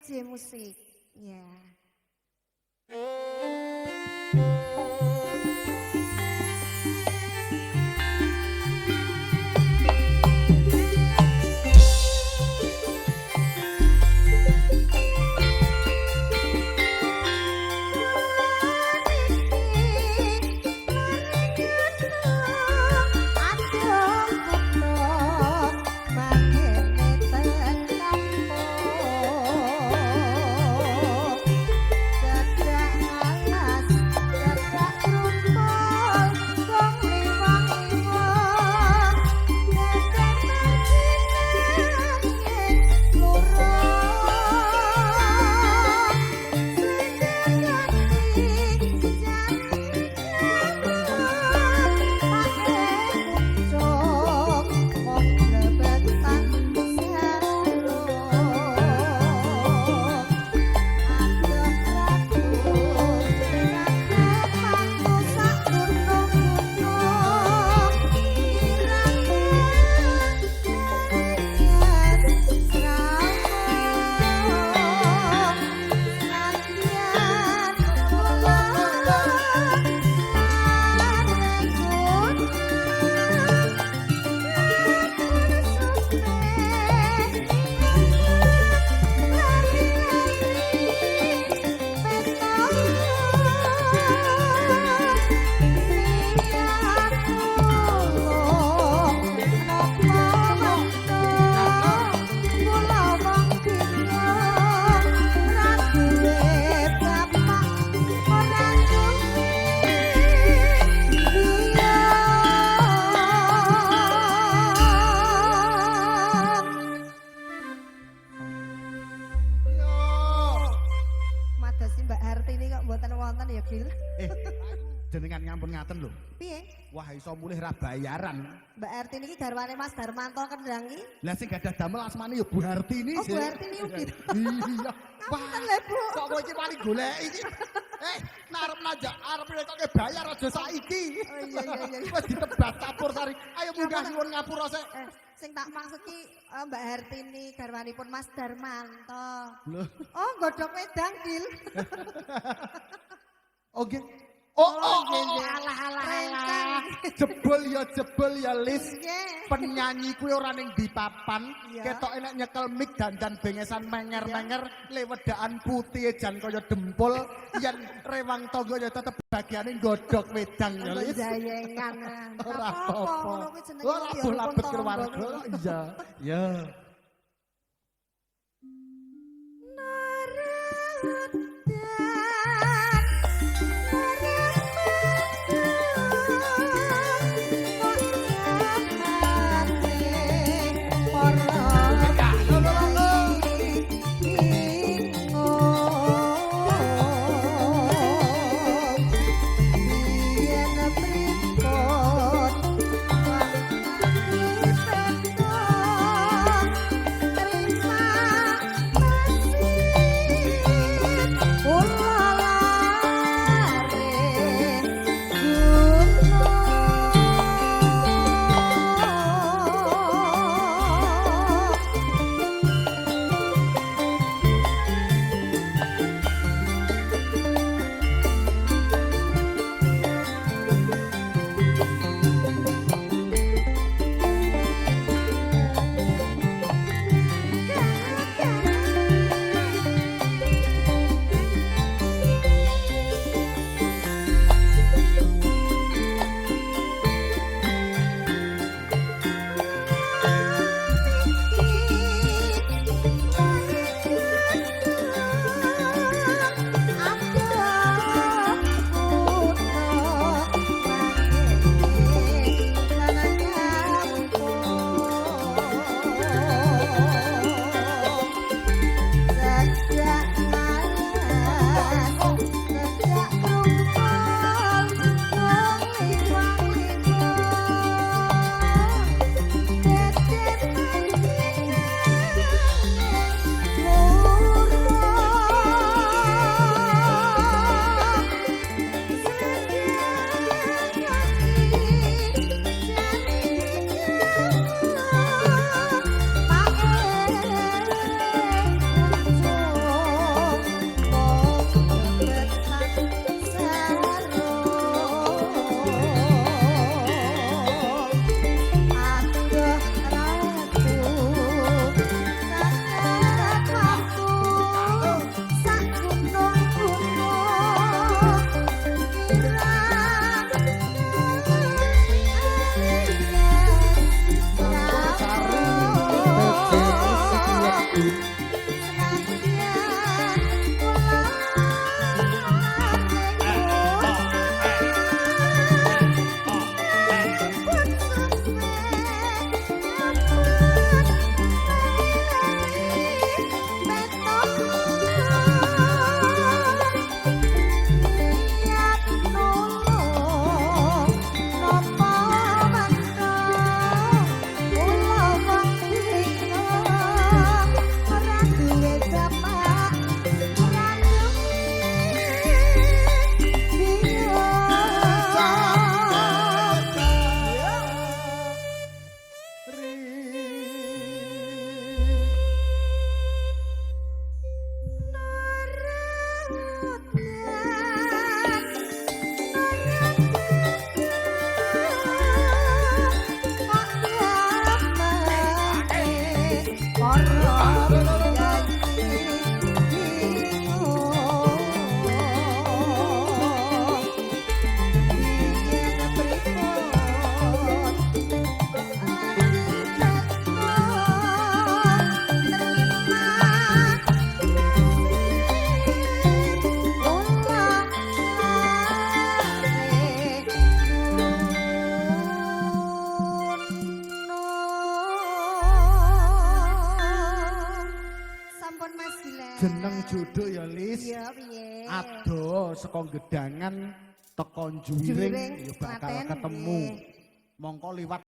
DJ musik. Ya. Jenengan ngampun ngaten lho. Piye? Wah iso mulih ra bayaran. Mbak Hartini iki garwane Mas Darmanto Kendang iki. Lah sing gadah damel asmane ya Bu Hartini Oh, sih. Bu Hartini ugi. Iya. Ngapunten lho, Bu. Kok kowe iki paling goleki iki. Narep najak arep netoke bayar aja saiki. Oh iya. Wis ditebas campur sari. Ayo munggah nyuwun ngapura sik. Sing tak maksud ki Mbak Hartini garwanipun Mas Darmanto. Lho. Oh, godhok wedang, Dil. Oke. Alah. Jebol ya Lis. Penyanyi kuwi ora ning di papan, ketok enek nyekel mic dandan bengesan menger-menger, lewedaan putih jan kaya dempul, yen rewang tangga ya tetep bagiane godhok wedang ya Lis. Jayengan. Ora apa-apa. Ora labet keluarga. Iya. Ya. jeneng jodoh ya Lis. Iya piye? Ado saka gedangan teko juwiring ya bakal Klaten, ketemu. nggih. Mongko liwat